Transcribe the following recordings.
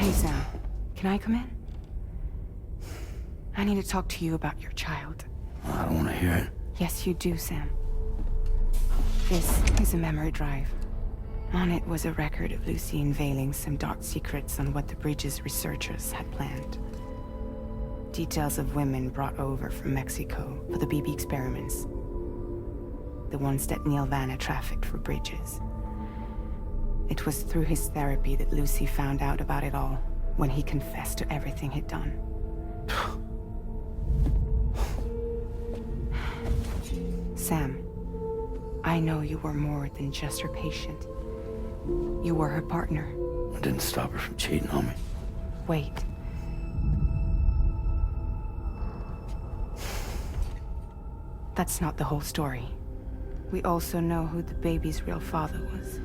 Hey, Sam. Can I come in? I need to talk to you about your child. I don't want to hear it. Yes, you do, Sam. This is a memory drive. On it was a record of Lucy unveiling some dark secrets on what the Bridges researchers had planned. Details of women brought over from Mexico for the BB experiments. The ones that Neil Vanna trafficked for Bridges. It was through his therapy that Lucy found out about it all, when he confessed to everything he'd done. Sam, I know you were more than just her patient. You were her partner. I didn't stop her from cheating on me. Wait. That's not the whole story. We also know who the baby's real father was.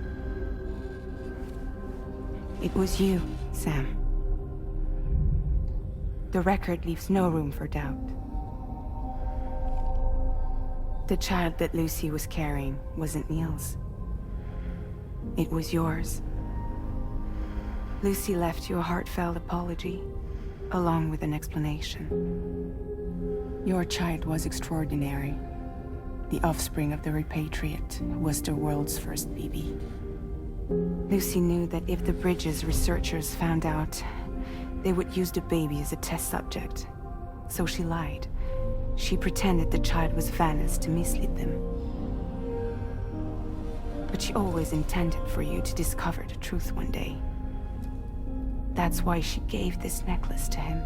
It was you, Sam. The record leaves no room for doubt. The child that Lucy was carrying wasn't Neil's. It was yours. Lucy left you a heartfelt apology, along with an explanation. Your child was extraordinary. The offspring of the repatriate who was the world's first BB. Lucy knew that if the Bridges researchers found out, they would use the baby as a test subject. So she lied. She pretended the child was Vanna's to mislead them. But she always intended for you to discover the truth one day. That's why she gave this necklace to him.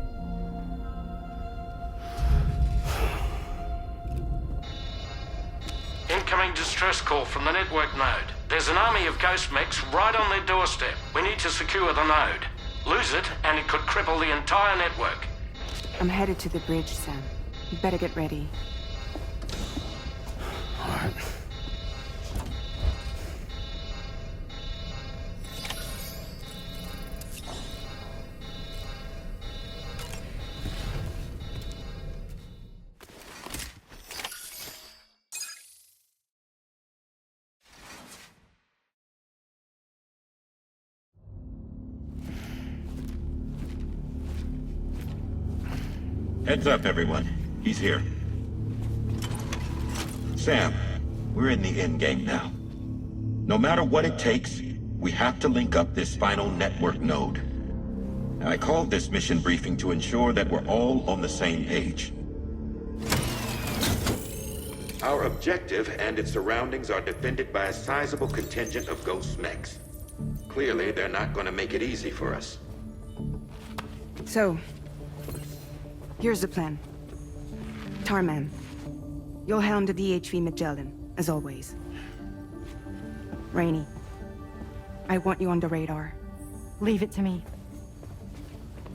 Incoming distress call from the network node. There's an army of ghost mechs right on their doorstep. We need to secure the node. Lose it, and it could cripple the entire network. I'm headed to the bridge, Sam. You better get ready. All right. Heads up, everyone. He's here. Sam, we're in the endgame now. No matter what it takes, we have to link up this final network node. I called this mission briefing to ensure that we're all on the same page. Our objective and its surroundings are defended by a sizable contingent of ghost mechs. Clearly, they're not going to make it easy for us. So, here's the plan. Tarman, you'll helm the DHV Magellan, as always. Rainey, I want you on the radar. Leave it to me.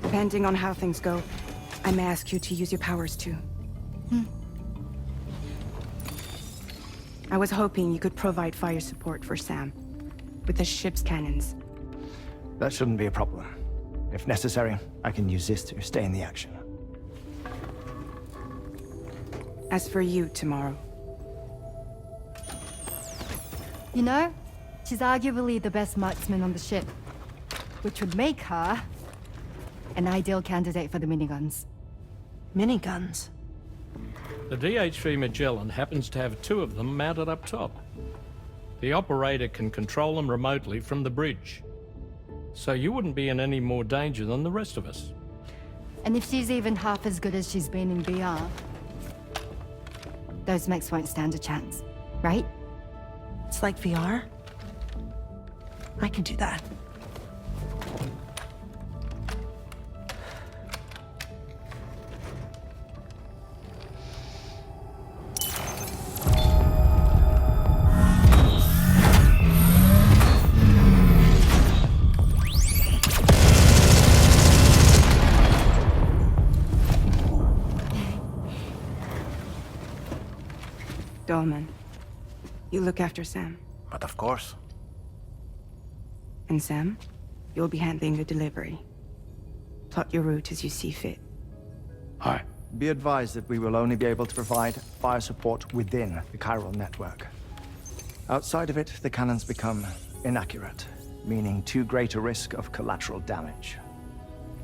Depending on how things go, I may ask you to use your powers too. I was hoping you could provide fire support for Sam, with the ship's cannons. That shouldn't be a problem. If necessary, I can use this to stay in the action. As for you, tomorrow. You know, she's arguably the best marksman on the ship, which would make her an ideal candidate for the miniguns. Miniguns? The DHV Magellan happens to have two of them mounted up top. The operator can control them remotely from the bridge. So you wouldn't be in any more danger than the rest of us. And if she's even half as good as she's been in VR, those mechs won't stand a chance, right? It's like VR? I can do that. Dolman, you look after Sam. But of course. And Sam, you'll be handling the delivery. Plot your route as you see fit. All right. Be advised that we will only be able to provide fire support within the chiral network. Outside of it, the cannons become inaccurate, meaning too great a risk of collateral damage.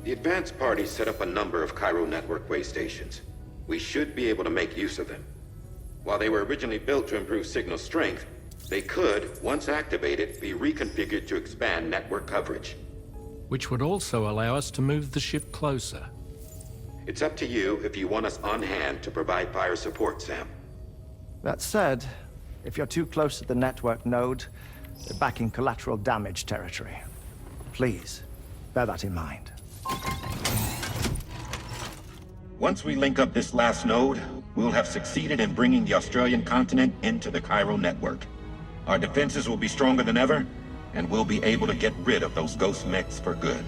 The advanced party set up a number of Cairo network way stations. We should be able to make use of them. While they were originally built to improve signal strength, they could, once activated, be reconfigured to expand network coverage. Which would also allow us to move the ship closer. It's up to you if you want us on hand to provide fire support, Sam. That said, if you're too close to the network node, you're back in collateral damage territory. Please, bear that in mind. Once we link up this last node, we'll have succeeded in bringing the Australian continent into the Cairo network. Our defenses will be stronger than ever, and we'll be able to get rid of those ghost mechs for good.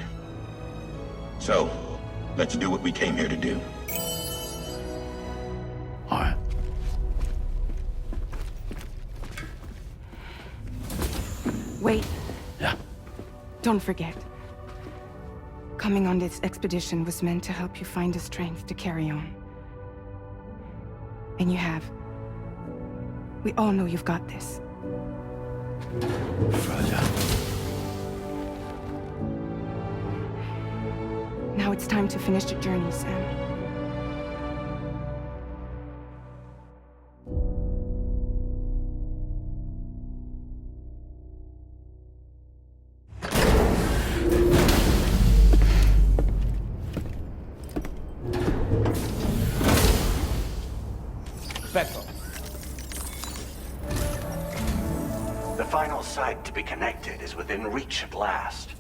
So, let's do what we came here to do. All right. Wait, Yeah. don't forget. Coming on this expedition was meant to help you find the strength to carry on. And you have. We all know you've got this. Roger. Now it's time to finish the journey, Sam. The final site to be connected is within reach at last.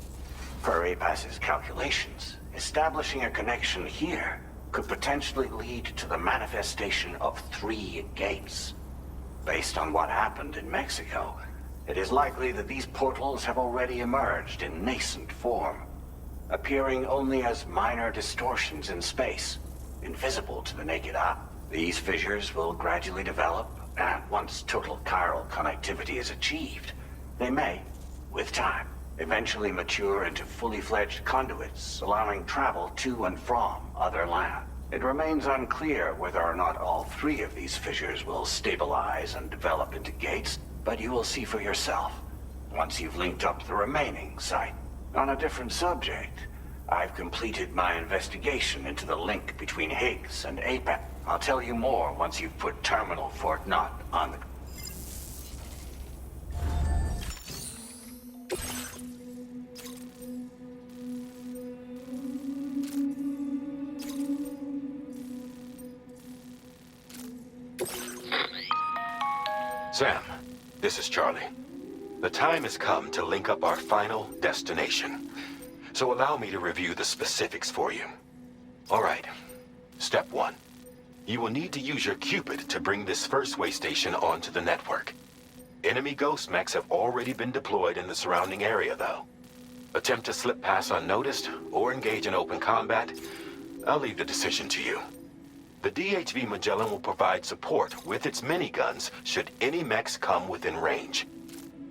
Per APAS's calculations, establishing a connection here could potentially lead to the manifestation of 3 gates. Based on what happened in Mexico, it is likely that these portals have already emerged in nascent form, appearing only as minor distortions in space, invisible to the naked eye. These fissures will gradually develop, and once total chiral connectivity is achieved, they may, with time, eventually mature into fully fledged conduits, allowing travel to and from other lands. It remains unclear whether or not all 3 of these fissures will stabilize and develop into gates, but you will see for yourself once you've linked up the remaining site. On a different subject, I've completed my investigation into the link between Higgs and APAC. I'll tell you more once you've put Terminal Fort Knott on the... Sam, this is Charlie. The time has come to link up our final destination. So allow me to review the specifics for you. All right. Step 1. You will need to use your Cupid to bring this first way station onto the network. Enemy ghost mechs have already been deployed in the surrounding area, though. Attempt to slip past unnoticed or engage in open combat, I'll leave the decision to you. The DHV Magellan will provide support with its miniguns should any mechs come within range.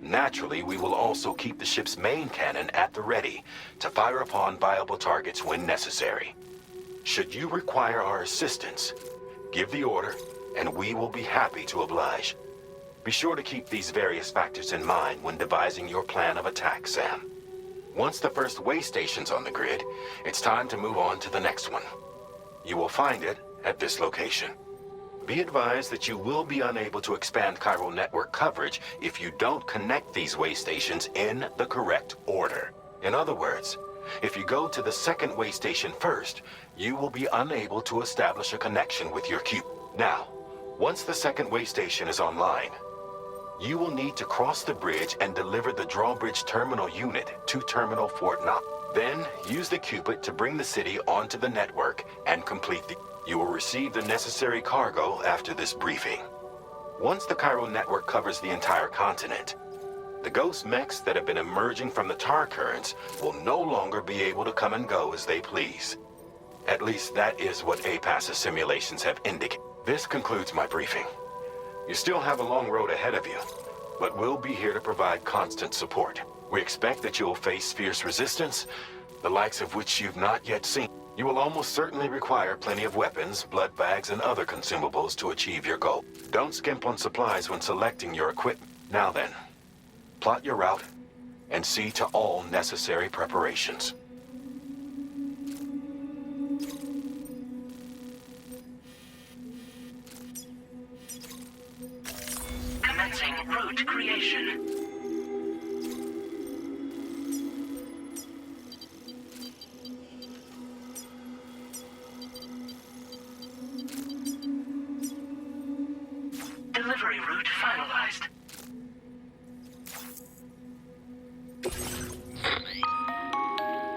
Naturally, we will also keep the ship's main cannon at the ready to fire upon viable targets when necessary. Should you require our assistance, give the order, and we will be happy to oblige. Be sure to keep these various factors in mind when devising your plan of attack, Sam. Once the first way station's on the grid, it's time to move on to the next one. You will find it at this location. Be advised that you will be unable to expand chiral network coverage if you don't connect these way stations in the correct order. In other words, if you go to the second way station first, you will be unable to establish a connection with your cube. Now, once the second way station is online, you will need to cross the bridge and deliver the drawbridge terminal unit to Terminal Fort Knott. Then, use the Cupid to bring the city onto the network and complete the... You will receive the necessary cargo after this briefing. Once the chiral network covers the entire continent, the ghost mechs that have been emerging from the tar currents will no longer be able to come and go as they please. At least that is what APAS's simulations have indicated. This concludes my briefing. You still have a long road ahead of you, but we'll be here to provide constant support. We expect that you'll face fierce resistance, the likes of which you've not yet seen. You will almost certainly require plenty of weapons, blood bags, and other consumables to achieve your goal. Don't skimp on supplies when selecting your equipment. Now then, plot your route and see to all necessary preparations.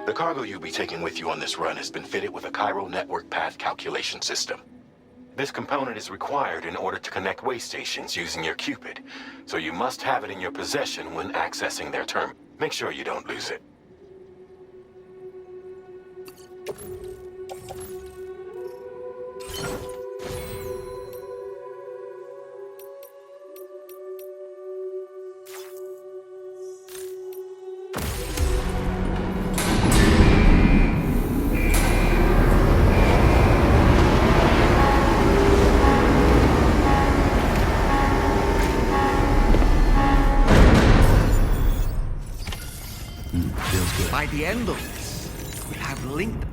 The cargo you'll be taking with you on this run has been fitted with a chiral network path calculation system. This component is required in order to connect way stations using your Cupid, so you must have it in your possession when accessing their terminal. Make sure you don't lose it. Feels good. By the end of this, we'll have linked.